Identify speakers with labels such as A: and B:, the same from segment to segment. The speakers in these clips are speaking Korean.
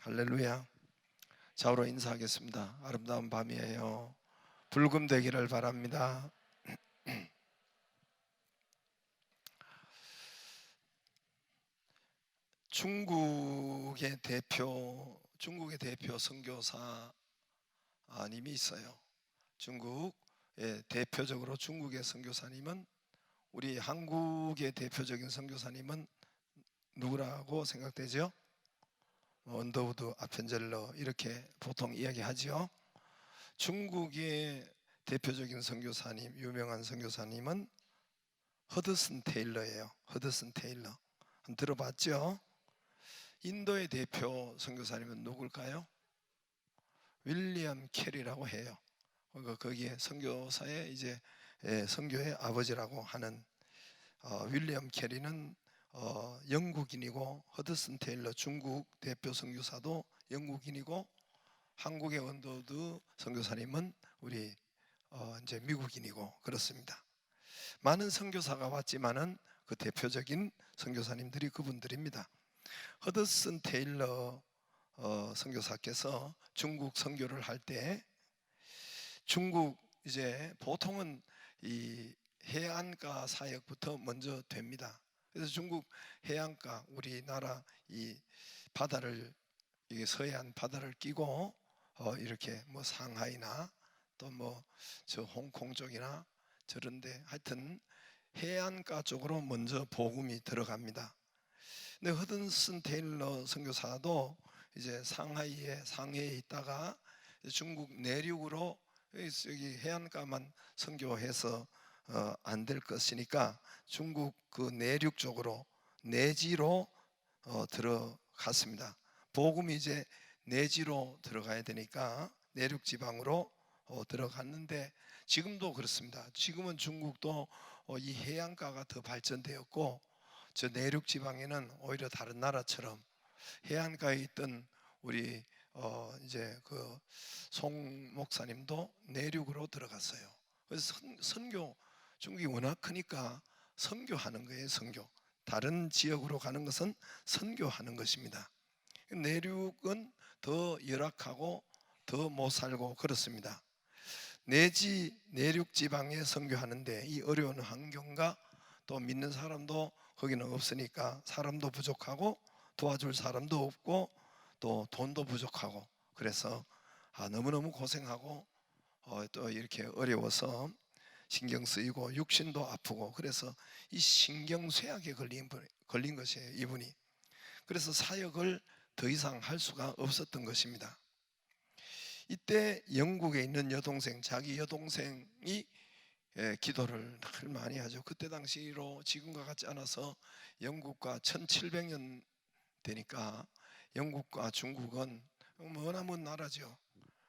A: 할렐루야. 좌우로 인사하겠습니다. 아름다운 밤이에요. 불금 되기를 바랍니다. 중국의 대표 선교사님이 있어요. 중국의 대표적으로 중국의 선교사님은, 우리 한국의 대표적인 선교사님은 누구라고 생각되죠? 언더우드 아펜젤러, 이렇게 보통 이야기하죠. 중국의 대표적인 선교사님, 유명한 선교사님은 허드슨 테일러예요. 허드슨 테일러 들어봤죠? 인도의 대표 선교사님은 누굴까요? 윌리엄 캐리라고 해요. 거기에 선교사의 선교의 아버지라고 하는 윌리엄 캐리는 영국인이고, 허드슨 테일러 중국 대표 선교사도 영국인이고, 한국의 언더우드 선교사님은 우리 이제 미국인이고 그렇습니다. 많은 선교사가 왔지만은 그 대표적인 선교사님들이 그분들입니다. 허드슨 테일러 선교사께서 중국 선교를 할 때, 중국 보통은 이 해안가 사역부터 먼저 됩니다. 그래서 중국 해안가, 우리나라 이 바다를, 이게 서해안 바다를 끼고 이렇게 뭐 상하이나 또 뭐 저 홍콩 쪽이나 저런데, 하여튼 해안가 쪽으로 먼저 복음이 들어갑니다. 근데 허드슨 테일러 선교사도 상해에 있다가 중국 내륙으로, 여기 해안가만 선교해서 안 될 것이니까 중국 그 내륙 쪽으로, 내지로 들어갔습니다. 복음이 내지로 들어가야 되니까 내륙 지방으로 들어갔는데, 지금도 그렇습니다. 지금은 중국도 이 해안가가 더 발전되었고, 저 내륙 지방에는 오히려 다른 나라처럼 해안가에 있던 우리 그 송 목사님도 내륙으로 들어갔어요. 그래서 선교, 중국이 워낙 크니까 선교하는 거예요. 선교, 다른 지역으로 가는 것은 선교하는 것입니다. 내륙은 더 열악하고 더 못 살고 그렇습니다. 내륙 지방에 선교하는데 이 어려운 환경과 또 믿는 사람도 거기는 없으니까, 사람도 부족하고 도와줄 사람도 없고 또 돈도 부족하고, 그래서 너무너무 고생하고 또 이렇게 어려워서 신경 쓰이고 육신도 아프고, 그래서 이 신경쇠약에 걸린 것이에요, 이분이. 그래서 사역을 더 이상 할 수가 없었던 것입니다. 이때 영국에 있는 여동생, 자기 여동생이 기도를 늘 많이 하죠. 그때 당시로 지금과 같지 않아서 영국과 1700년 되니까, 영국과 중국은 머나먼 나라죠.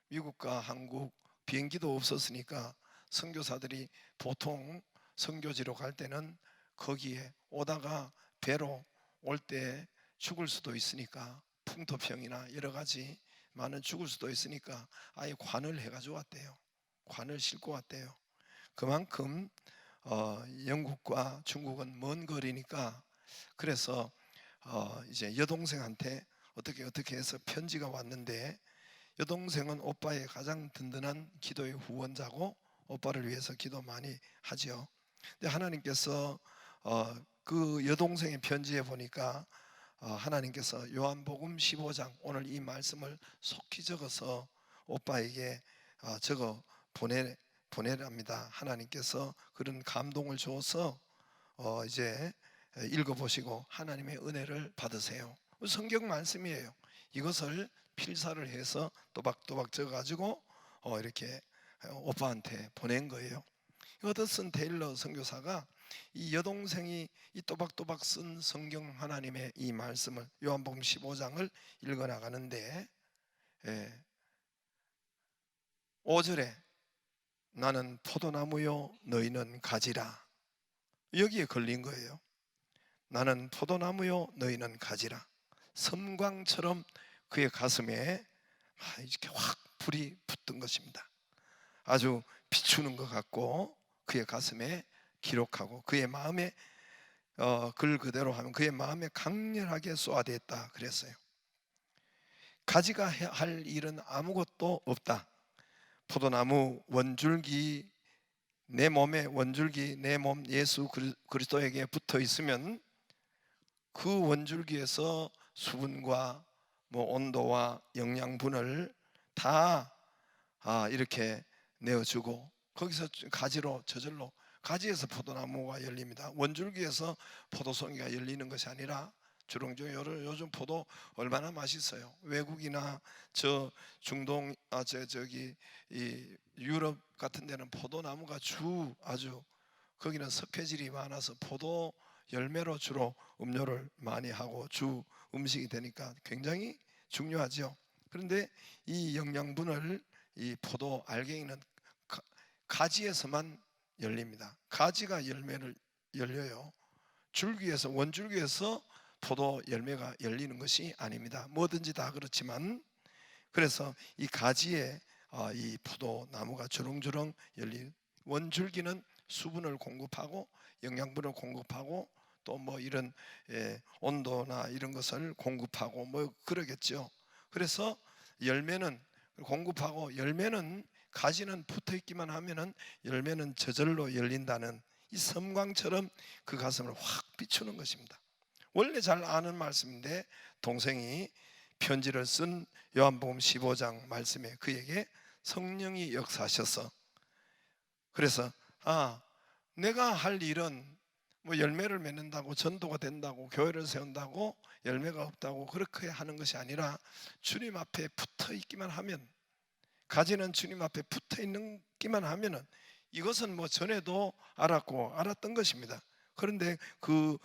A: 미국과 한국 비행기도 없었으니까 선교사들이 보통 선교지로 갈 때는 거기에 오다가 배로 올 때 죽을 수도 있으니까, 풍토병이나 여러 가지 많은 죽을 수도 있으니까 아예 관을 해가지고 왔대요. 관을 싣고 왔대요. 그만큼 영국과 중국은 먼 거리니까, 그래서 여동생한테 어떻게 해서 편지가 왔는데, 여동생은 오빠의 가장 든든한 기도의 후원자고 오빠를 위해서 기도 많이 하죠. 근데 하나님께서 그 여동생의 편지에 보니까 하나님께서 요한복음 15장, 오늘 이 말씀을 속히 적어서 오빠에게 적어 보내랍니다. 하나님께서 그런 감동을 줘서 읽어보시고 하나님의 은혜를 받으세요. 성경 말씀이에요. 이것을 필사를 해서 또박또박 적어가지고 이렇게 오빠한테 보낸 거예요. 허드슨 테일러 선교사가 이 여동생이 이 또박또박 쓴 성경, 하나님의 이 말씀을, 요한복음 15장을 읽어나가는데 5절에 나는 포도나무요 너희는 가지라, 여기에 걸린 거예요. 나는 포도나무요 너희는 가지라. 섬광처럼 그의 가슴에 이렇게 확 불이 붙던 것입니다. 아주 비추는 것 같고, 그의 가슴에 기록하고, 그의 마음에 글 그대로 하면 그의 마음에 강렬하게 쏘아댔다 그랬어요. 가지가 할 일은 아무것도 없다. 포도나무 원줄기, 내 몸에 원줄기, 내 몸 예수 그리스도에게 붙어 있으면 그 원줄기에서 수분과 온도와 영양분을 다 이렇게 내어주고, 거기서 가지로 저절로, 가지에서 포도나무가 열립니다. 원줄기에서 포도송이가 열리는 것이 아니라 주렁주렁. 요즘 포도 얼마나 맛있어요. 외국이나 저 중동, 이 유럽 같은 데는 포도나무가 아주 거기는 섭해질이 많아서 포도 열매로 주로 음료를 많이 하고 주 음식이 되니까 굉장히 중요하죠. 그런데 이 영양분을 이 포도 알갱이는 가지에서만 열립니다. 가지가 열매를 열려요. 줄기에서, 원줄기에서 포도 열매가 열리는 것이 아닙니다. 뭐든지 다 그렇지만, 그래서 이 가지에 이 포도나무가 주렁주렁 열린, 원줄기는 수분을 공급하고 영양분을 공급하고 또 이런 온도나 이런 것을 공급하고 그러겠죠. 그래서 열매는 공급하고, 열매는 가지는 붙어 있기만 하면은 열매는 저절로 열린다는 이 섬광처럼 그 가슴을 확 비추는 것입니다. 원래 잘 아는 말씀인데 동생이 편지를 쓴 요한복음 15장 말씀에 그에게 성령이 역사하셔서, 그래서 내가 할 일은 열매를 맺는다고, 전도가 된다고, 교회를 세운다고 열매가 없다고 그렇게 하는 것이 아니라 주님 앞에 붙어 있기만 하면, 가지는 주님 앞에 붙어 있기만 하면은 이것은 전에도 알았던 것입니다. 그런데 그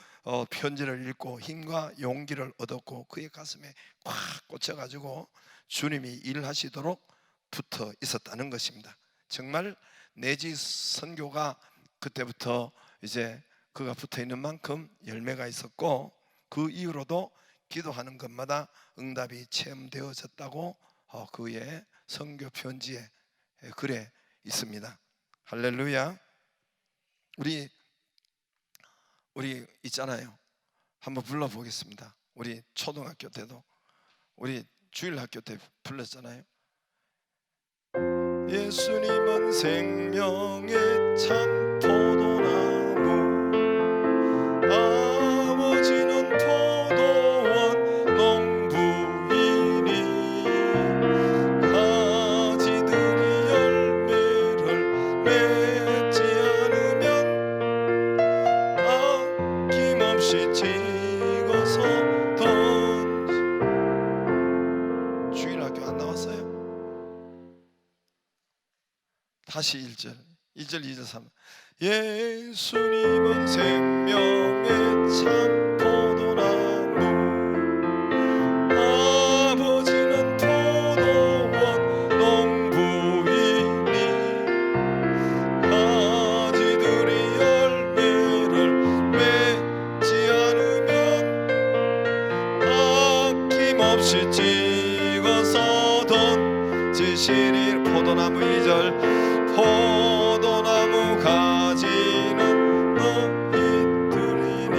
A: 편지를 읽고 힘과 용기를 얻었고 그의 가슴에 꽉 꽂혀가지고 주님이 일하시도록 붙어 있었다는 것입니다. 정말 내지 선교가 그때부터 이제 그가 붙어 있는 만큼 열매가 있었고, 그 이후로도 기도하는 것마다 응답이 체험되어졌다고 그의 선교 편지에 글에 있습니다. 할렐루야. 우리 있잖아요. 한번 불러보겠습니다. 우리 초등학교 때도, 우리 주일학교 때 불렀잖아요. 예수님은 생명의 참 포도나무, 아버지는 포도원 농부이니, 가지들이 열매를 맺지 않으면 아낌없이 찍어서 주일학교 안 나왔어요? 다시 1절, 2절, 3. 예수님은 생명의 참 포도나무, 아버지는 포도원 농부이니, 가지들이 열매를 맺지 않으면 아낌없이 찍어서 던지시리. 포도나무 2절. 포도나무 가지는 너희들이니,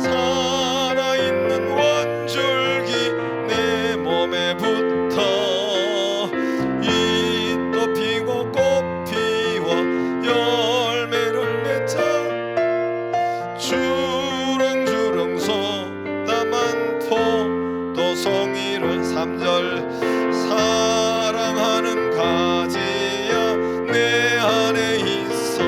A: 살아있는 원줄기 내 몸에 붙어 잎도 피고 꽃 피워 열매를 맺자. 주렁주렁 쏟아만 포도송이를 3절. 사랑하는 가지야 내 안에 있어,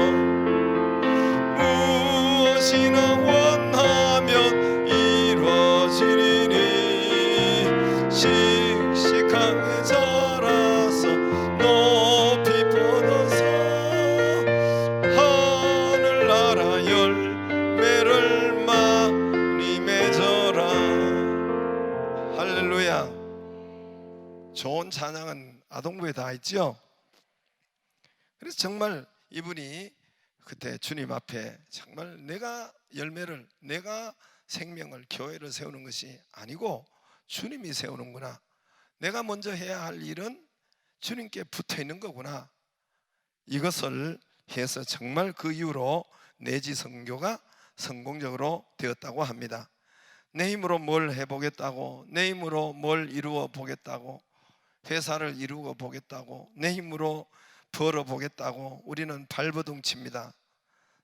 A: 무엇이나 원하면 이루어지리니, 씩씩하게 자라서 높이 뻗어서 하늘나라 열매를 많이 맺어라. 할렐루야. 좋은 찬양은 아동부에 다 있죠. 그래서 정말 이분이 그때 주님 앞에 정말 내가 열매를, 내가 생명을, 교회를 세우는 것이 아니고 주님이 세우는구나, 내가 먼저 해야 할 일은 주님께 붙어 있는 거구나, 이것을 해서 정말 그 이후로 내지 선교가 성공적으로 되었다고 합니다. 내 힘으로 뭘 해보겠다고, 내 힘으로 뭘 이루어 보겠다고, 회사를 이루어 보겠다고, 내 힘으로 벌어 보겠다고 우리는 발버둥 칩니다.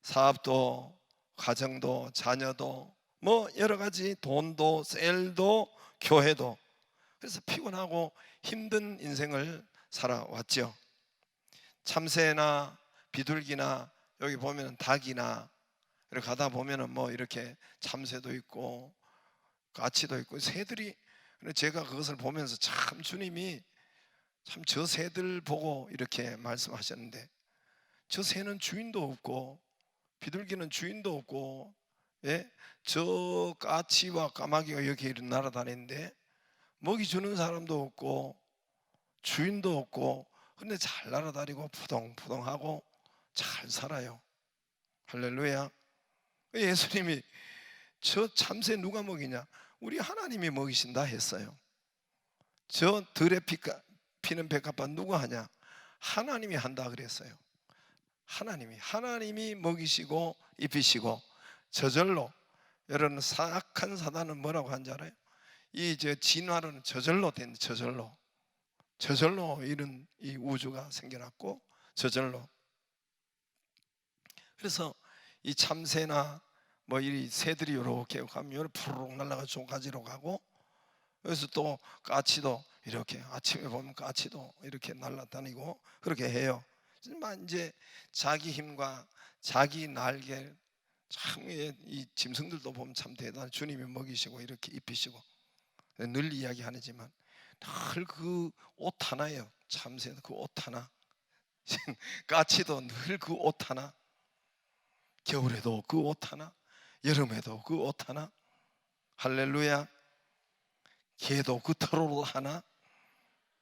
A: 사업도, 가정도, 자녀도, 뭐 여러 가지, 돈도, 셀도, 교회도. 그래서 피곤하고 힘든 인생을 살아왔죠. 참새나 비둘기나 여기 보면 닭이나 이렇게 가다 보면은 뭐 이렇게 참새도 있고 까치도 있고 새들이, 제가 그것을 보면서 참 주님이 참 저 새들 보고 이렇게 말씀하셨는데, 저 새는 주인도 없고 비둘기는 주인도 없고, 예? 저 까치와 까마귀가 여기 날아다니는데 먹이 주는 사람도 없고 주인도 없고, 근데 잘 날아다니고 푸동푸동하고 잘 살아요. 할렐루야. 예수님이 저 참새 누가 먹이냐? 우리 하나님이 먹이신다 했어요. 저 들에 피는 백합화 누가 하냐? 하나님이 한다 그랬어요. 하나님이 먹이시고 입히시고, 저절로. 여러분, 사악한 사단은 뭐라고 한지 알아요? 이 진화론은 저절로 된, 저절로 이런 이 우주가 생겨났고 저절로. 그래서 이 참새나 뭐 이 새들이 이렇게 가면 푸르륵 날아가 종가지로 가고, 여기서 또 까치도 이렇게 아침에 보면 까치도 이렇게 날아다니고 그렇게 해요. 하지만 이제 자기 힘과 자기 날개, 참 이 짐승들도 보면 참 대단한, 주님이 먹이시고 이렇게 입히시고. 늘 이야기하지만 늘 그 옷 하나예요. 참새는 그 옷 하나, 까치도 늘 그 옷 하나, 겨울에도 그 옷 하나, 여름에도 그 옷 하나. 할렐루야. 개도 그 털옷 하나,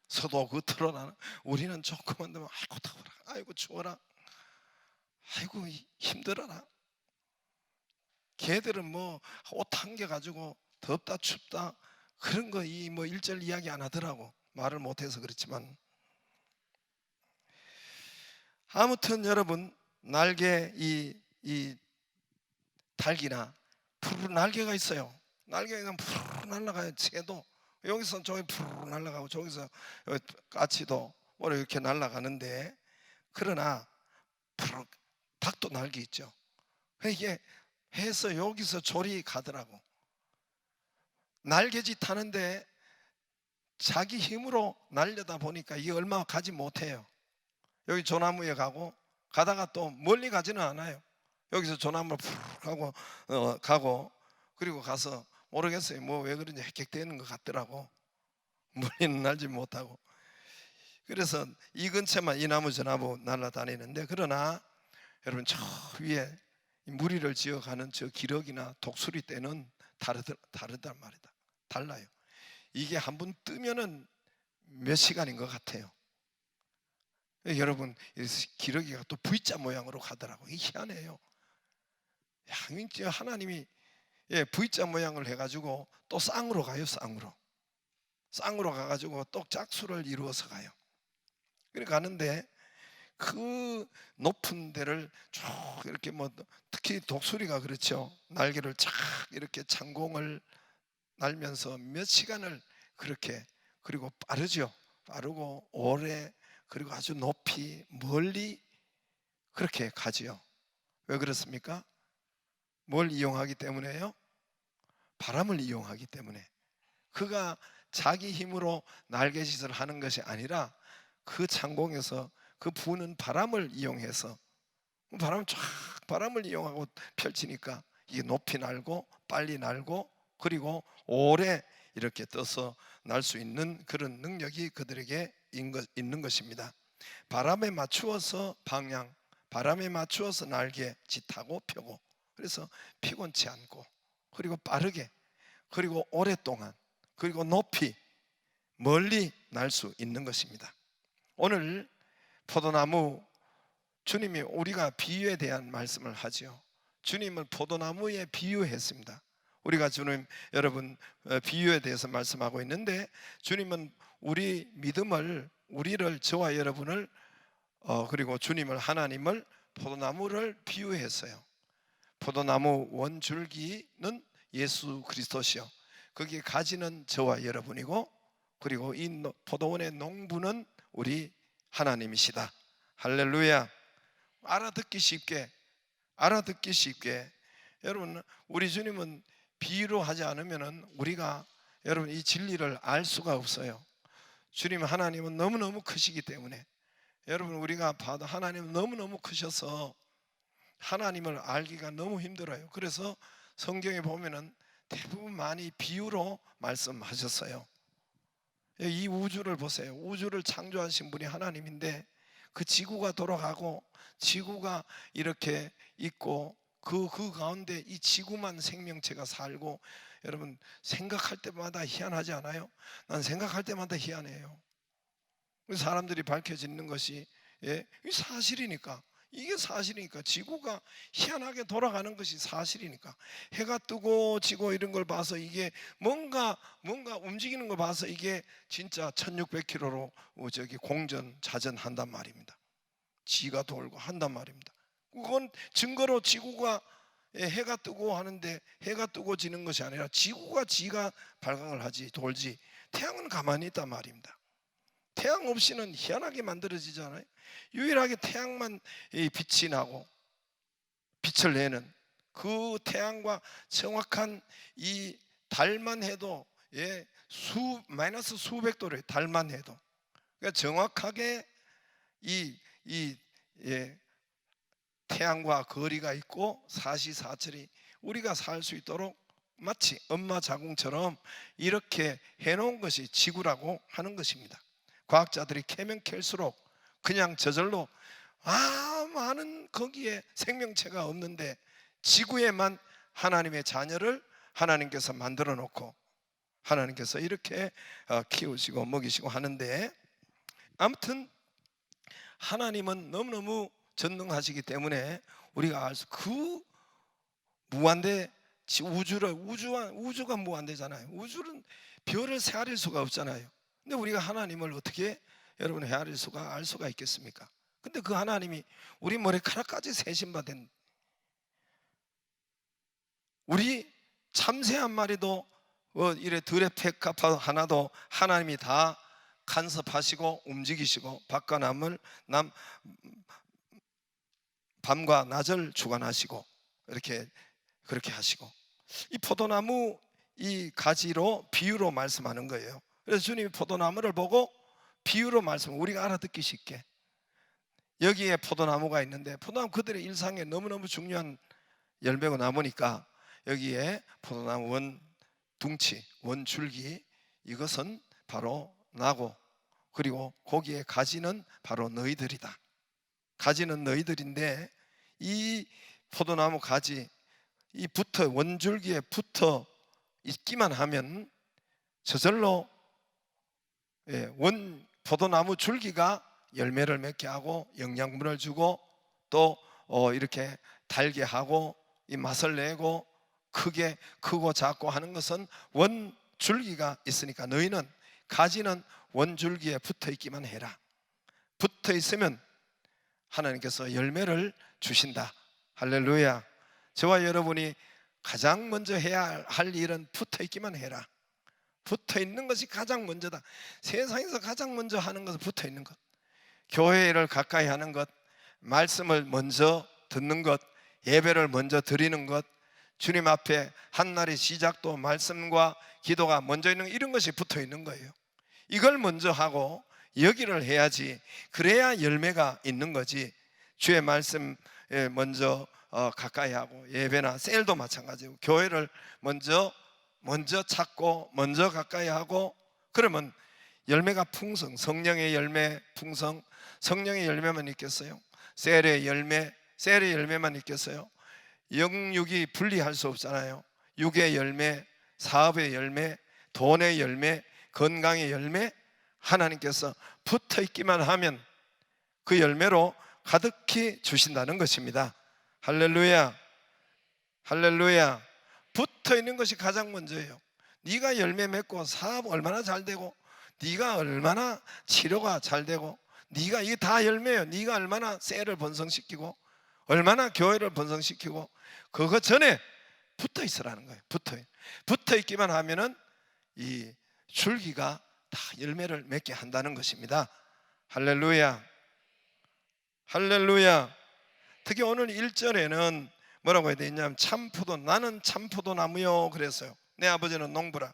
A: 소도 그 털옷 하나. 우리는 조금만 되면 아이고 더워라, 아이고 추워라, 아이고 힘들어라. 개들은 뭐 옷 한 개 가지고 덥다 춥다 그런 거 이 뭐 일절 이야기 안 하더라고. 말을 못해서 그렇지만. 아무튼 여러분, 날개, 이 닭이나 푸르르 날개가 있어요. 날개가 푸르르 날아가요. 새도 여기서 저기 푸르르 날아가고, 저기서 까치도 이렇게 날아가는데, 그러나 푸르르, 닭도 날개 있죠. 이게 해서 여기서 저리 가더라고. 날개짓 하는데 자기 힘으로 날려다 보니까 이게 얼마 가지 못해요. 여기 조나무에 가다가 또 멀리 가지는 않아요. 여기서 조나무를 푹 하고 가고, 그리고 가서 모르겠어요. 뭐 왜 그런지 헥헥대는 것 같더라고. 멀리는 날지 못하고. 그래서 이 근처만 이 나무 저 나무 날아다니는데, 그러나 여러분 저 위에 무리를 지어가는 저 기러기나 독수리 떼는 다르단 말이다. 달라요. 이게 한 번 뜨면은 몇 시간인 것 같아요. 여러분, 기러기가 또 V자 모양으로 가더라고. 이게 희한해요. 하나님이 V자 모양을 해가지고 또 쌍으로 가요. 쌍으로 가가지고 또 짝수를 이루어서 가요. 그래 가는데 그 높은 데를 쭉 이렇게 뭐 특히 독수리가 그렇죠. 날개를 착 이렇게 창공을 날면서 몇 시간을 그렇게, 그리고 빠르고 오래, 그리고 아주 높이 멀리 그렇게 가지요. 왜 그렇습니까? 뭘 이용하기 때문에요? 바람을 이용하기 때문에. 그가 자기 힘으로 날개짓을 하는 것이 아니라 그 창공에서 그 부는 바람을 이용해서, 바람을 이용하고 펼치니까 이게 높이 날고 빨리 날고 그리고 오래 이렇게 떠서 날 수 있는 그런 능력이 그들에게 있는 것입니다. 바람에 맞추어서 방향, 바람에 맞추어서 날개 짓하고 펴고, 그래서 피곤치 않고, 그리고 빠르게, 그리고 오랫동안, 그리고 높이 멀리 날 수 있는 것입니다. 오늘 포도나무, 주님이 우리가 비유에 대한 말씀을 하죠. 주님을 포도나무에 비유했습니다. 우리가 주님, 여러분 비유에 대해서 말씀하고 있는데, 주님은 우리 믿음을, 우리를, 저와 여러분을 그리고 주님을, 하나님을 포도나무를 비유했어요. 포도나무 원줄기는 예수 그리스도시요, 거기에 가지는 저와 여러분이고, 그리고 이 포도원의 농부는 우리 하나님이시다. 할렐루야. 알아듣기 쉽게, 여러분, 우리 주님은 비유로 하지 않으면 우리가, 여러분, 이 진리를 알 수가 없어요. 주님 하나님은 너무너무 크시기 때문에, 여러분, 우리가 봐도 하나님은 너무너무 크셔서 하나님을 알기가 너무 힘들어요. 그래서 성경에 보면은 대부분 많이 비유로 말씀하셨어요. 이 우주를 보세요. 우주를 창조하신 분이 하나님인데, 그 지구가 돌아가고 지구가 이렇게 있고, 그 가운데 이 지구만 생명체가 살고, 여러분, 생각할 때마다 희한하지 않아요? 난 생각할 때마다 희한해요. 사람들이 밝혀지는 것이, 이 사실이니까, 이게 사실이니까, 지구가 희한하게 돌아가는 것이 사실이니까, 해가 뜨고 지고 이런 걸 봐서 이게 뭔가 움직이는 걸 봐서 이게 진짜 1600km로 저기 공전 자전 한단 말입니다. 지가 돌고 한단 말입니다. 그건 증거로 지구가 해가 뜨고 하는데, 해가 뜨고 지는 것이 아니라 지구가 지가 발광을 하지, 돌지, 태양은 가만히 있단 말입니다. 태양 없이는 희한하게 만들어지잖아요. 유일하게 태양만 빛이 나고 빛을 내는, 그 태양과 정확한 이 달만 해도, 마이너스 수백 도래, 달만 해도. 그러니까 정확하게 이 태양과 거리가 있고 사시사철이 우리가 살 수 있도록 마치 엄마 자궁처럼 이렇게 해놓은 것이 지구라고 하는 것입니다. 과학자들이 캐면 캘수록 그냥 저절로 많은 거기에 생명체가 없는데, 지구에만 하나님의 자녀를 하나님께서 만들어 놓고 하나님께서 이렇게 키우시고 먹이시고 하는데, 아무튼 하나님은 너무너무 전능하시기 때문에 우리가 알 수, 그 무한대 우주가 무한대잖아요. 우주는 별을 헤아릴 수가 없잖아요. 근데 우리가 하나님을 어떻게, 여러분, 헤아릴 수가, 알 수가 있겠습니까? 근데 그 하나님이 우리 머리카락까지 세신받은, 우리 참새 한 마리도 이래 들의 펫값 하나도 하나님이 다 간섭하시고 움직이시고, 밤과 밤과 낮을 주관하시고, 그렇게 하시고, 이 포도나무 이 가지로 비유로 말씀하는 거예요. 그래서 주님이 포도나무를 보고 비유로 말씀, 우리가 알아듣기 쉽게, 여기에 포도나무가 있는데, 포도나무 그들의 일상에 너무너무 중요한 열매고 나무니까, 여기에 포도나무 원둥치, 원줄기, 이것은 바로 나고, 그리고 거기에 가지는 바로 너희들이다. 가지는 너희들인데, 이 포도나무 가지, 이 원줄기에 붙어 있기만 하면 저절로 포도나무 줄기가 열매를 맺게 하고 영양분을 주고, 또 이렇게 달게 하고 이 맛을 내고 크고 작고 하는 것은 원줄기가 있으니까, 너희는, 가지는 원줄기에 붙어 있기만 해라. 붙어 있으면 하나님께서 열매를 주신다. 할렐루야. 저와 여러분이 가장 먼저 해야 할 일은 붙어 있기만 해라. 붙어 있는 것이 가장 먼저다. 세상에서 가장 먼저 하는 것은 붙어 있는 것, 교회를 가까이 하는 것, 말씀을 먼저 듣는 것, 예배를 먼저 드리는 것, 주님 앞에 한날의 시작도 말씀과 기도가 먼저 있는 것, 이런 것이 붙어 있는 거예요. 이걸 먼저 하고 여기를 해야지, 그래야 열매가 있는 거지. 주의 말씀 먼저 가까이 하고, 예배나 셀도 마찬가지고, 교회를 먼저 찾고 먼저 가까이 하고, 그러면 열매가 풍성, 성령의 열매 풍성, 성령의 열매만 있겠어요? 셀의 열매만 있겠어요? 영육이 분리할 수 없잖아요. 육의 열매, 사업의 열매, 돈의 열매, 건강의 열매, 하나님께서 붙어 있기만 하면 그 열매로 가득히 주신다는 것입니다. 할렐루야. 할렐루야. 붙어 있는 것이 가장 먼저예요. 네가 열매 맺고 사업 얼마나 잘 되고, 네가 얼마나 치료가 잘 되고, 네가, 이게 다 열매예요. 네가 얼마나 셀을 번성시키고, 얼마나 교회를 번성시키고, 그거 전에 붙어 있으라는 거예요. 붙어 있기만 하면은 이 줄기가 다 열매를 맺게 한다는 것입니다. 할렐루야, 할렐루야. 특히 오늘 1절에는 뭐라고 해야 되냐면 참포도, 나는 참포도나무요 그랬어요. 내 아버지는 농부라.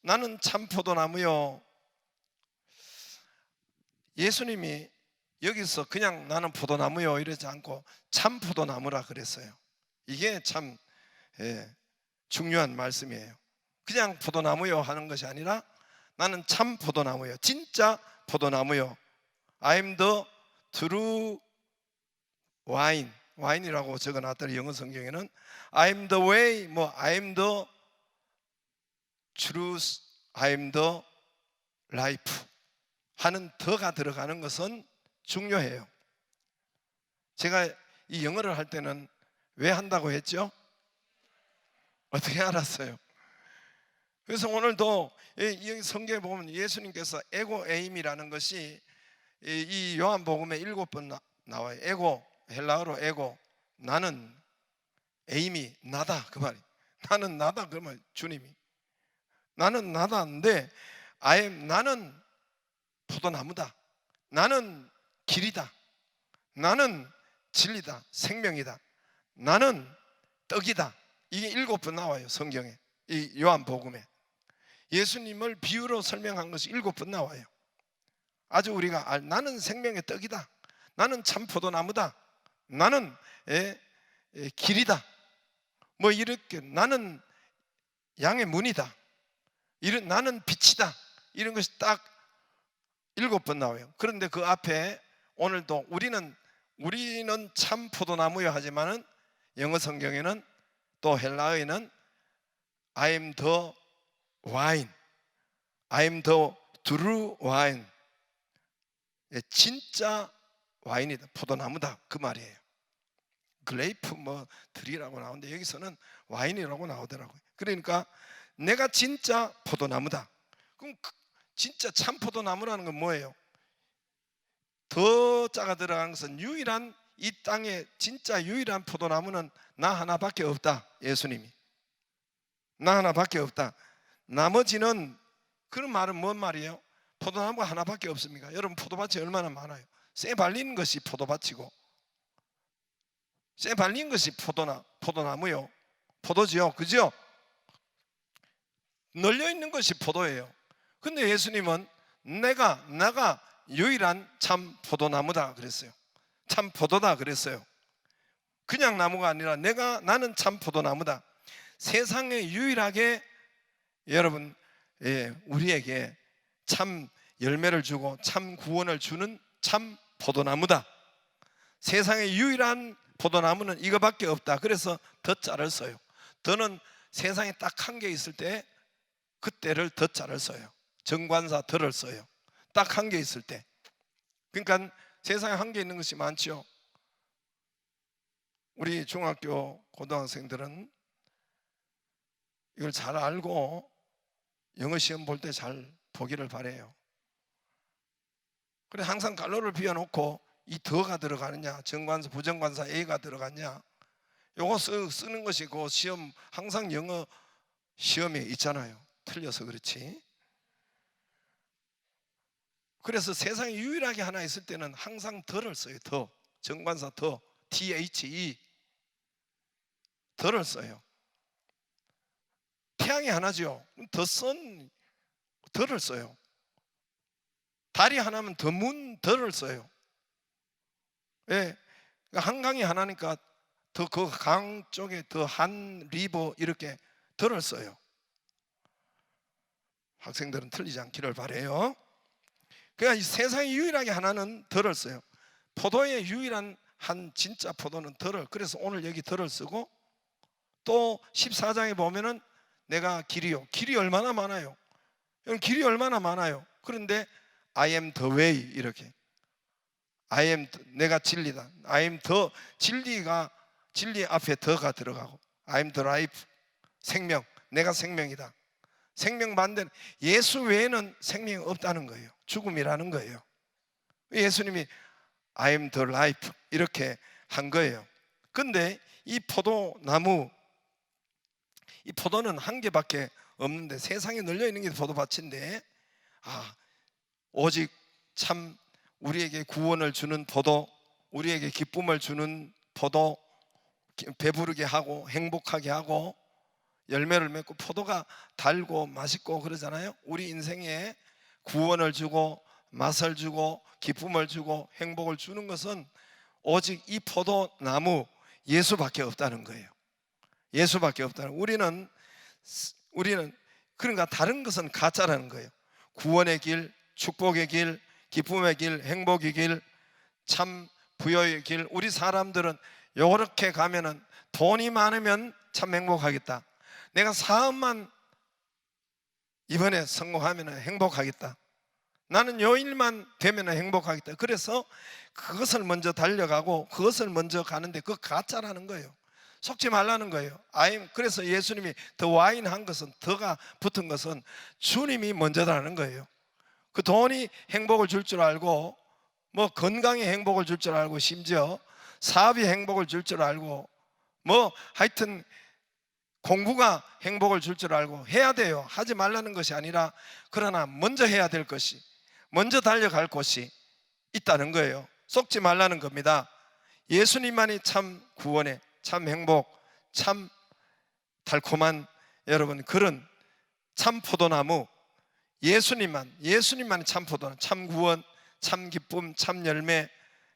A: 나는 참포도나무요. 예수님이 여기서 그냥 나는 포도나무요 이러지 않고 참포도나무라 그랬어요. 이게 참 중요한 말씀이에요. 그냥 포도나무요 하는 것이 아니라 나는 참 포도나무요, 진짜 포도나무요. I'm the true wine. 와인이라고 적어놨더니 영어 성경에는 I'm the way, I'm the truth, I'm the life 하는 더가 들어가는 것은 중요해요. 제가 이 영어를 할 때는 왜 한다고 했죠? 어떻게 알았어요? 그래서 오늘도 이 성경에 보면 예수님께서 에고 에임이라는 것이 이 요한복음에 7번 나와요. 에고, 헬라어로 에고, 나는, 에임이 나다 그 말이. 나는 나다 그 말. 주님이 나는 나다인데 나는 포도나무다, 나는 길이다, 나는 진리다, 생명이다, 나는 떡이다. 이게 7번 나와요 성경에. 이 요한복음에 예수님을 비유로 설명한 것이 7번 나와요. 아주 우리가 나는 생명의 떡이다, 나는 참 포도나무다, 나는 길이다, 이렇게 나는 양의 문이다, 나는 빛이다, 이런 것이 딱 7번 나와요. 그런데 그 앞에 오늘도 우리는 참 포도나무여 하지만은 영어 성경에는 또 헬라어에는 I am the wine, I am the true wine. 진짜 와인이다, 포도나무다 그 말이에요. 그레이프 들이라고 나오는데 여기서는 와인이라고 나오더라고요. 그러니까 내가 진짜 포도나무다. 그럼 진짜 참 포도나무라는 건 뭐예요? 더 자가 들어간 것은 유일한, 이 땅에 진짜 유일한 포도나무는 나 하나밖에 없다. 예수님이 나 하나밖에 없다. 나머지는, 그런 말은 뭔 말이에요? 포도나무가 하나밖에 없습니까? 여러분 포도밭이 얼마나 많아요. 쇠 발리는 것이 포도밭이고 쇠 발린 것이 포도나무요, 포도지요, 그죠? 널려있는 것이 포도예요. 근데 예수님은 나가 유일한 참 포도나무다 그랬어요. 참 포도다 그랬어요. 그냥 나무가 아니라 나는 참 포도나무다. 세상에 유일하게 여러분 우리에게 참 열매를 주고 참 구원을 주는 참 포도나무다. 세상에 유일한 포도나무는 이거밖에 없다. 그래서 덧자를 써요. 더는 세상에 딱 한 개 있을 때 그때를 덧자를 써요. 정관사 덜을 써요. 딱 한 개 있을 때. 그러니까 세상에 한 개 있는 것이 많죠. 우리 중학교 고등학생들은 이걸 잘 알고 영어 시험 볼 때 잘 보기를 바래요. 그래 항상 갈로를 비워놓고 이 더가 들어가느냐, 정관사, 부정관사 A가 들어가냐, 요거 쓰는 것이 그 시험, 항상 영어 시험에 있잖아요. 틀려서 그렇지. 그래서 세상에 유일하게 하나 있을 때는 항상 더를 써요. 더, 정관사 더, THE 더를 써요. 태양이 하나죠. 더선 더를 써요. 달이 하나면 더문 더를 써요. 예, 한강이 하나니까 더 그 강 쪽에 더 한 리버 이렇게 더를 써요. 학생들은 틀리지 않기를 바래요. 그러니까 세상에 유일하게 하나는 더를 써요. 포도의 유일한 한 진짜 포도는 더를, 그래서 오늘 여기 더를 쓰고, 또 14장에 보면은 내가 길이요, 길이 얼마나 많아요. 길이 얼마나 많아요. 그런데 I am the way, 이렇게 I am 내가 진리다. I am the, 진리 앞에 더가 들어가고 I am the life, 생명, 내가 생명이다. 생명 반대는 예수 외에는 생명이 없다는 거예요. 죽음이라는 거예요. 예수님이 I am the life 이렇게 한 거예요. 근데 이 포도나무, 이 포도는 한 개밖에 없는데, 세상에 널려 있는 게 포도밭인데, 오직 참 우리에게 구원을 주는 포도, 우리에게 기쁨을 주는 포도, 배부르게 하고 행복하게 하고 열매를 맺고, 포도가 달고 맛있고 그러잖아요. 우리 인생에 구원을 주고 맛을 주고 기쁨을 주고 행복을 주는 것은 오직 이 포도나무 예수밖에 없다는 거예요. 예수밖에 없다는 거예요. 우리는 그러니까 다른 것은 가짜라는 거예요. 구원의 길, 축복의 길, 기쁨의 길, 행복의 길, 참 부여의 길. 우리 사람들은 요렇게 가면은 돈이 많으면 참 행복하겠다, 내가 사업만 이번에 성공하면 행복하겠다, 나는 요 일만 되면 행복하겠다. 그래서 그것을 먼저 달려가고 그것을 먼저 가는데 그거 가짜라는 거예요. 속지 말라는 거예요. 그래서 예수님이 더 와인 한 것은, 더가 붙은 것은 주님이 먼저라는 거예요. 그 돈이 행복을 줄 줄 알고, 뭐 건강이 행복을 줄 줄 알고, 심지어 사업이 행복을 줄 줄 알고, 뭐 하여튼 공부가 행복을 줄 줄 알고 해야 돼요. 하지 말라는 것이 아니라, 그러나 먼저 해야 될 것이, 먼저 달려갈 곳이 있다는 거예요. 속지 말라는 겁니다. 예수님만이 참 구원의, 참 행복, 참 달콤한, 여러분, 그런 참 포도나무, 예수님만이 참 포도나무, 참 구원, 참 기쁨, 참 열매,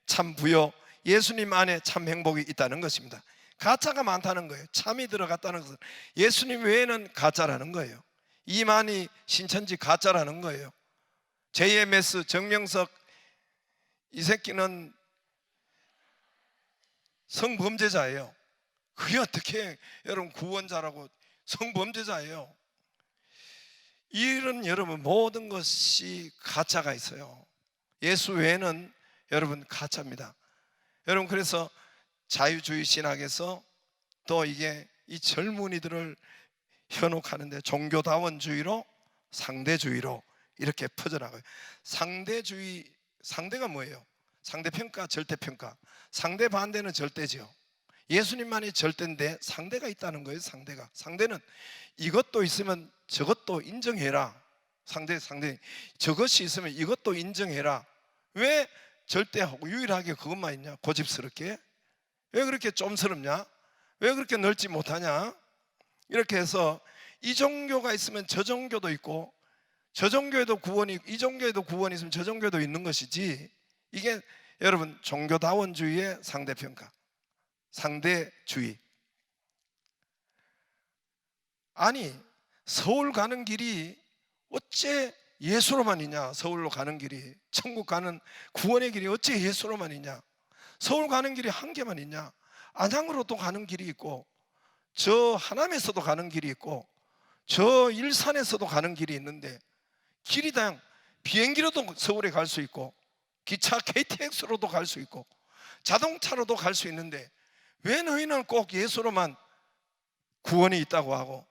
A: 참 부요, 예수님 안에 참 행복이 있다는 것입니다. 가짜가 많다는 거예요. 참이 들어갔다는 것은 예수님 외에는 가짜라는 거예요. 이만희 신천지 가짜라는 거예요. JMS 정명석, 이 새끼는 성범죄자예요. 그게 어떻게 여러분 구원자라고, 성범죄자예요. 이런 여러분 모든 것이 가짜가 있어요. 예수 외에는 여러분 가짜입니다. 여러분, 그래서 자유주의 신학에서 또 이게 이 젊은이들을 현혹하는데, 종교다원주의로 상대주의로 이렇게 퍼져나가요. 상대주의, 상대가 뭐예요? 상대평가, 절대평가. 상대 반대는 절대지요. 예수님만이 절대인데 상대가 있다는 거예요. 상대는 이것도 있으면 저것도 인정해라. 상대 저것이 있으면 이것도 인정해라. 왜 절대하고 유일하게 그것만 있냐? 고집스럽게. 왜 그렇게 좀스럽냐? 왜 그렇게 넓지 못하냐? 이렇게 해서 이 종교가 있으면 저 종교도 있고, 저 종교에도 구원이, 이 종교에도 구원이 있으면 저 종교도 있는 것이지, 이게 여러분 종교다원주의의 상대평가, 상대주의. 아니, 서울 가는 길이 어째 예수로만 있냐? 서울로 가는 길이, 천국 가는 구원의 길이 어째 예수로만 있냐? 서울 가는 길이 한 개만 있냐? 안양으로도 가는 길이 있고, 저 하남에서도 가는 길이 있고, 저 일산에서도 가는 길이 있는데, 길이 다양, 비행기로도 서울에 갈 수 있고, 기차 KTX로도 갈 수 있고, 자동차로도 갈 수 있는데, 왜 너희는 꼭 예수로만 구원이 있다고 하고,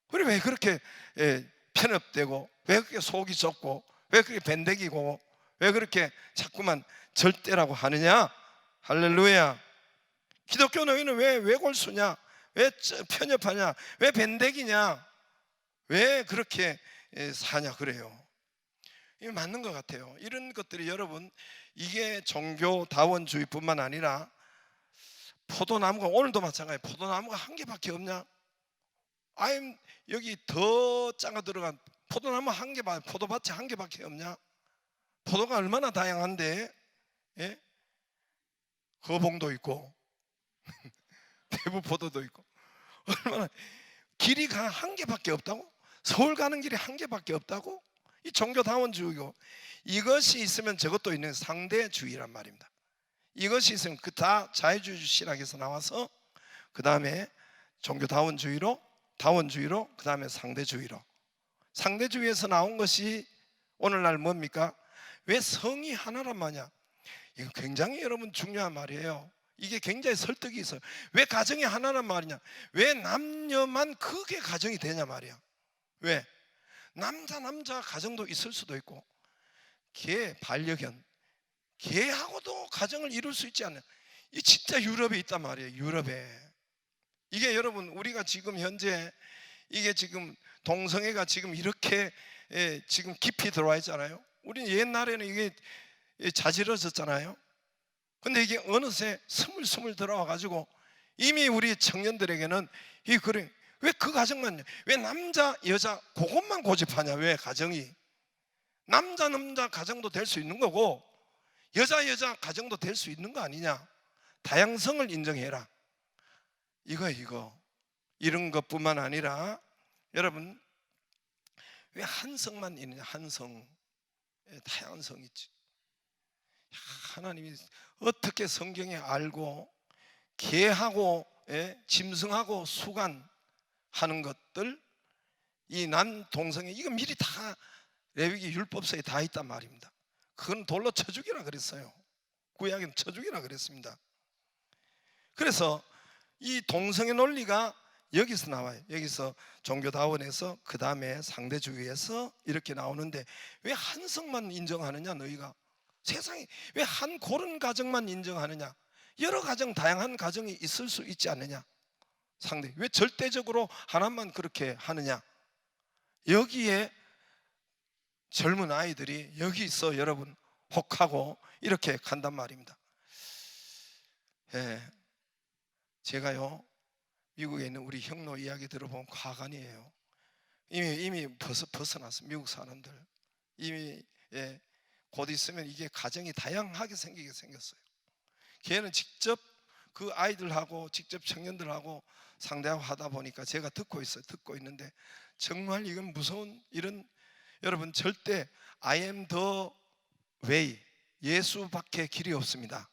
A: 그리고 왜 그렇게 편협되고, 왜 그렇게 속이 좁고, 왜 그렇게 밴댕이고, 왜 그렇게 자꾸만 절대라고 하느냐? 할렐루야. 기독교 너희는 왜 골수냐? 왜 편협하냐? 왜 밴댕이냐? 왜 그렇게 사냐? 그래요. 이게 맞는 것 같아요. 이런 것들이 여러분, 이게 종교다원주의뿐만 아니라, 포도나무가, 오늘도 마찬가지예요. 포도나무가 한 개밖에 없냐? 여기 더 짱아 들어간 포도나무 한 개, 포도밭이 한 개밖에 없냐? 포도가 얼마나 다양한데, 예? 허봉도 있고 대부포도도 있고, 얼마나, 길이가 한 개밖에 없다고? 서울 가는 길이 한 개밖에 없다고? 이 종교다원주의고, 이것이 있으면 저것도 있는 상대주의란 말입니다. 이것이 있으면 그 다 자유주의 신학에서 나와서 그 다음에 종교다원주의로, 다원주의로, 그 다음에 상대주의로. 상대주의에서 나온 것이 오늘날 뭡니까? 왜 성이 하나란 말이냐? 이거 굉장히 여러분 중요한 말이에요. 이게 굉장히 설득이 있어요. 왜 가정이 하나란 말이냐? 왜 남녀만 그게 가정이 되냐 말이야. 왜? 남자 가정도 있을 수도 있고, 개, 반려견, 개하고도 가정을 이룰 수 있지 않냐? 이 진짜 유럽에 있단 말이에요. 유럽에. 이게 여러분, 우리가 지금 현재 이게 지금 동성애가 지금 이렇게 지금 깊이 들어와 있잖아요. 우리는 옛날에는 이게 자지러졌잖아요. 근데 이게 어느새 스물스물 들어와 가지고 이미 우리 청년들에게는 이 그래, 왜 그 가정만, 왜 남자 여자 그것만 고집하냐? 왜 가정이 남자 가정도 될 수 있는 거고 여자 가정도 될 수 있는 거 아니냐? 다양성을 인정해라. 이거 이런 것뿐만 아니라 여러분, 왜 한성만 있느냐? 한성, 다양성 있지. 하나님이 어떻게 성경에 알고 개하고 짐승하고 수간하는 것들, 이 남동성애, 이거 미리 다 레위기 율법서에 다 있단 말입니다. 그건 돌로 쳐 죽이라 그랬어요. 구약에는 쳐 죽이라 그랬습니다. 그래서 이 동성애 논리가 여기서 나와요. 여기서 종교다원에서, 그 다음에 상대주의에서 이렇게 나오는데, 왜 한성만 인정하느냐? 너희가 세상에 왜 한 고른 가정만 인정하느냐? 여러 가정, 다양한 가정이 있을 수 있지 않느냐? 상대 왜 절대적으로 하나만 그렇게 하느냐? 여기에 젊은 아이들이 여기서 여러분 혹하고 이렇게 간단 말입니다. 제가요 미국에 있는 우리 형로 이야기 들어보면 과간이에요. 이미 벗어났어. 미국 사람들 이미 곧 있으면 이게 가정이 다양하게 생기게 생겼어요. 걔는 직접 그 아이들하고 직접 청년들하고 상대하고 하다 보니까 제가 듣고 있는데 정말 이건 무서운 일은, 여러분 절대 I am the way, 예수밖에 길이 없습니다.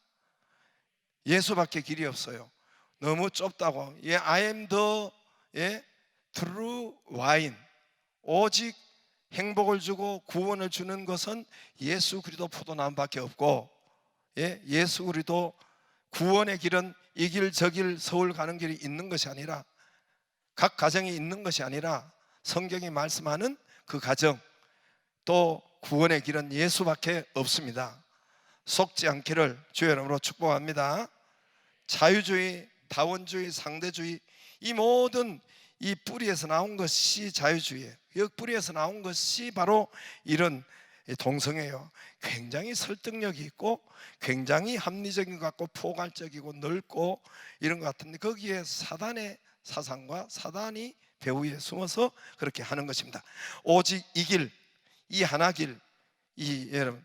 A: 예수밖에 길이 없어요. 너무 좁다고. I am the true wine, 오직 행복을 주고 구원을 주는 것은 예수 그리스도 포도나무밖에 없고, 예수 그리스도 구원의 길은 이 길 저 길 서울 가는 길이 있는 것이 아니라, 각 가정이 있는 것이 아니라 성경이 말씀하는 그 가정, 또 구원의 길은 예수밖에 없습니다. 속지 않기를 주의 이름으로 축복합니다. 자유주의, 다원주의, 상대주의, 이 모든 이 뿌리에서 나온 것이 자유주의예요. 이 뿌리에서 나온 것이 바로 이런 동성애예요. 굉장히 설득력이 있고 굉장히 합리적인 것 같고 포괄적이고 넓고 이런 것 같은데, 거기에 사단의 사상과 사단이 배후에 숨어서 그렇게 하는 것입니다. 오직 이 길, 이 하나 길, 이 여러분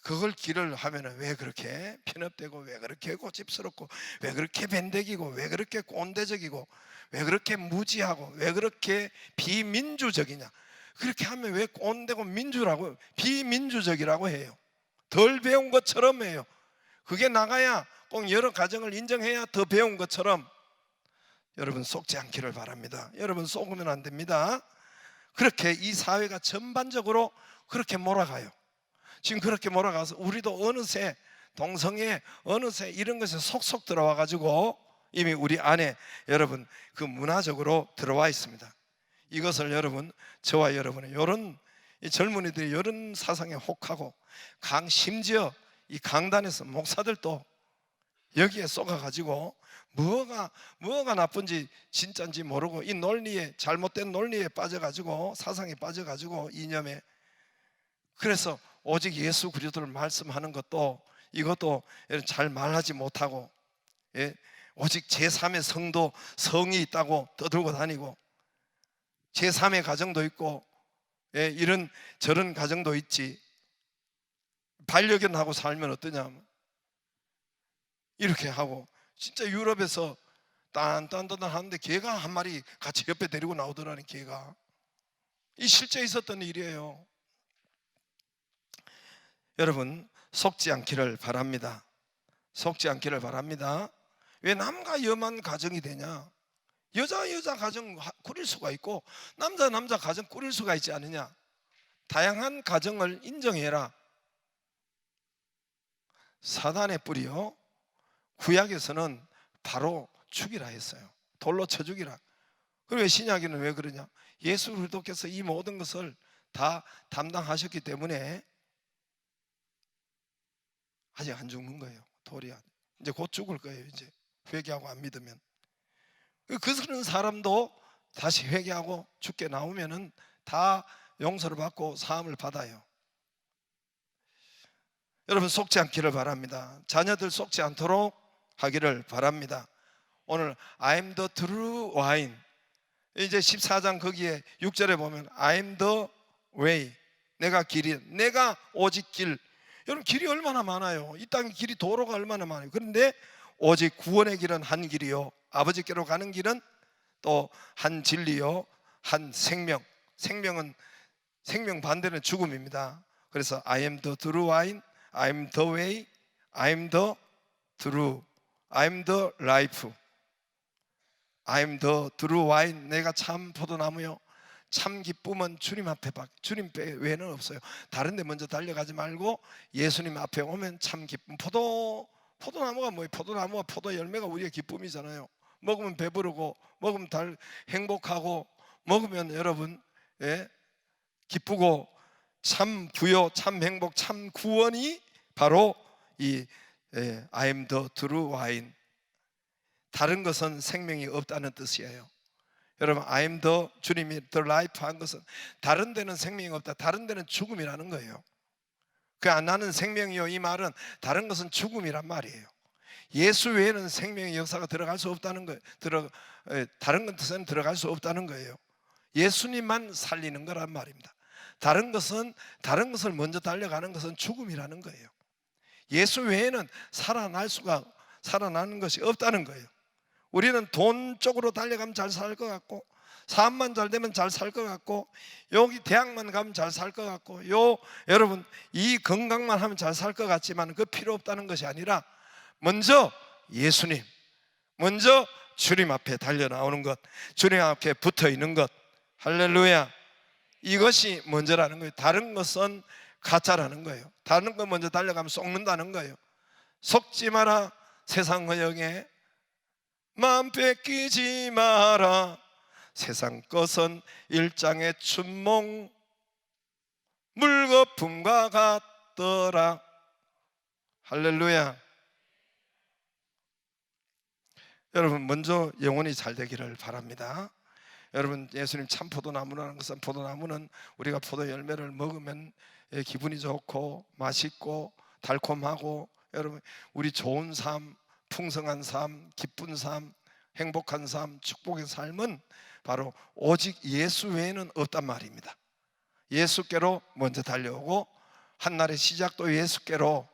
A: 그걸 길을 하면은 왜 그렇게 편협되고, 왜 그렇게 고집스럽고, 왜 그렇게 변덕이고, 왜 그렇게 꼰대적이고, 왜 그렇게 무지하고, 왜 그렇게 비민주적이냐? 그렇게 하면 왜 꼰대고 민주라고, 비민주적이라고 해요. 덜 배운 것처럼 해요. 그게 나가야 꼭 여러 가정을 인정해야 더 배운 것처럼. 여러분 속지 않기를 바랍니다. 여러분 속으면 안 됩니다. 그렇게 이 사회가 전반적으로 그렇게 몰아가요. 지금 그렇게 몰아가서 우리도 어느새 동성애, 어느새 이런 것에 속속 들어와 가지고 이미 우리 안에 여러분 그 문화적으로 들어와 있습니다. 이것을 여러분, 저와 여러분의 이런 젊은이들이 이런 사상에 혹하고, 심지어 이 강단에서 목사들도 여기에 쏘가가지고 뭐가 나쁜지 진짜인지 모르고 이 논리에, 잘못된 논리에 빠져가지고, 사상에 빠져가지고, 이념에, 그래서 오직 예수 그리스도를 말씀하는 것도 이것도 잘 말하지 못하고, 오직 제3의 성도, 성이 있다고 떠들고 다니고, 제3의 가정도 있고, 이런 저런 가정도 있지, 반려견하고 살면 어떠냐 이렇게 하고. 진짜 유럽에서 딴딴딴 하는데 개가 한 마리 같이 옆에 데리고 나오더라는, 개가. 이 실제 있었던 일이에요. 여러분 속지 않기를 바랍니다. 속지 않기를 바랍니다. 왜 남과 여만 가정이 되냐? 여자 가정 꾸릴 수가 있고 남자 가정 꾸릴 수가 있지 않느냐? 다양한 가정을 인정해라. 사단의 뿌리요, 구약에서는 바로 죽이라 했어요. 돌로 쳐 죽이라. 그리고 왜 신약에는 왜 그러냐? 예수 그리스도께서 이 모든 것을 다 담당하셨기 때문에 아직 안 죽는 거예요. 돌이 이제 곧 죽을 거예요. 이제 회개하고 안 믿으면. 그런 사람도 다시 회개하고 죽게 나오면은 다 용서를 받고 사함을 받아요. 여러분 속지 않기를 바랍니다. 자녀들 속지 않도록 하기를 바랍니다. 오늘 I'm the true wine, 이제 14장 거기에 6절에 보면 I'm the way, 내가 길이, 내가 오직 길. 여러분 길이 얼마나 많아요. 이 땅에 길이, 도로가 얼마나 많아요. 그런데 오직 구원의 길은 한 길이요, 아버지께로 가는 길은 또 한 진리요, 한 생명. 생명 반대는 죽음입니다. 그래서 I am the true wine, I am the way, I am the true, I am the life. I am the true wine, 내가 참 포도나무요. 참 기쁨은 주님 앞에, 주님 외에는 없어요. 다른 데 먼저 달려가지 말고 예수님 앞에 오면 참 기쁨. 포도나무가 뭐예요? 포도나무와 포도 열매가 우리의 기쁨이잖아요. 먹으면 배부르고, 먹으면 행복하고, 먹으면 여러분 기쁘고, 참 부요, 참 행복, 참 구원이 바로 이 I am the true wine. 다른 것은 생명이 없다는 뜻이에요. 여러분 I am the, 주님이 the life 한 것은 다른 데는 생명이 없다, 다른 데는 죽음이라는 거예요. 나는 생명이요, 이 말은 다른 것은 죽음이란 말이에요. 예수 외에는 생명의 역사가 들어갈 수 없다는 거예요. 다른 것은 들어갈 수 없다는 거예요. 예수님만 살리는 거란 말입니다. 다른 것을 먼저 달려가는 것은 죽음이라는 거예요. 예수 외에는 살아나는 것이 없다는 거예요. 우리는 돈 쪽으로 달려가면 잘 살 것 같고, 사업만 잘 되면 잘 살 것 같고, 여기 대학만 가면 잘 살 것 같고, 여러분 이 건강만 하면 잘 살 것 같지만 그 필요 없다는 것이 아니라 먼저 예수님, 먼저 주님 앞에 달려 나오는 것, 주님 앞에 붙어 있는 것, 할렐루야, 이것이 먼저라는 거예요. 다른 것은 가짜라는 거예요. 다른 거 먼저 달려가면 속는다는 거예요. 속지 마라 세상 허영에 마음 뺏기지 마라. 세상 것은 일장의 춘몽 물거품과 같더라. 할렐루야. 여러분 먼저 영혼이 잘 되기를 바랍니다. 여러분 예수님 참 포도나무라는 것은, 포도나무는 우리가 포도 열매를 먹으면 기분이 좋고 맛있고 달콤하고, 여러분 우리 좋은 삶, 풍성한 삶, 기쁜 삶, 행복한 삶, 축복의 삶은 바로 오직 예수 외에는 없단 말입니다. 예수께로 먼저 달려오고, 한날의 시작도 예수께로,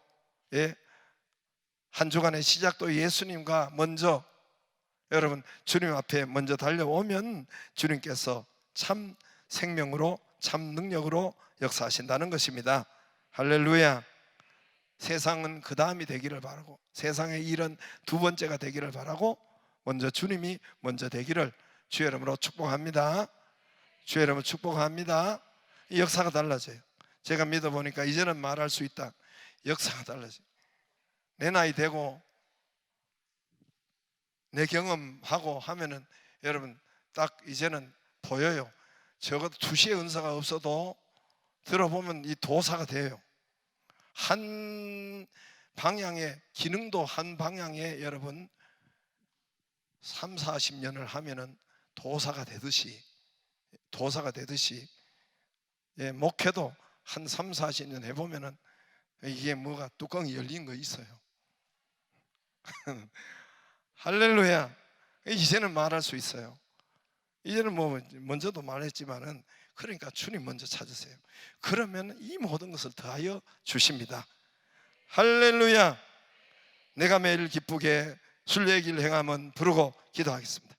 A: 한 주간의 시작도 예수님과 먼저, 여러분 주님 앞에 먼저 달려오면 주님께서 참 생명으로, 참 능력으로 역사하신다는 것입니다. 할렐루야. 세상은 그 다음이 되기를 바라고, 세상의 일은 두 번째가 되기를 바라고, 먼저 주님이 먼저 되기를 주의 이름으로 축복합니다. 주의 이름으로 축복합니다. 이 역사가 달라져요. 제가 믿어보니까 이제는 말할 수 있다. 역사가 달라져요. 내 나이 되고 내 경험하고 하면은 여러분 딱 이제는 보여요. 적어도 2시의 은사가 없어도 들어보면 이 도사가 돼요. 한 방향의 기능도, 한 방향에 여러분 3, 40년을 하면은 도사가 되듯이 목회도 한 3, 40년 해보면은 이게 뭐가 뚜껑이 열린 거 있어요. 할렐루야. 이제는 말할 수 있어요. 이제는 뭐 먼저도 말했지만은, 그러니까 주님 먼저 찾으세요. 그러면 이 모든 것을 더하여 주십니다. 할렐루야. 내가 매일 기쁘게 순례의 길 행함은 부르고 기도하겠습니다.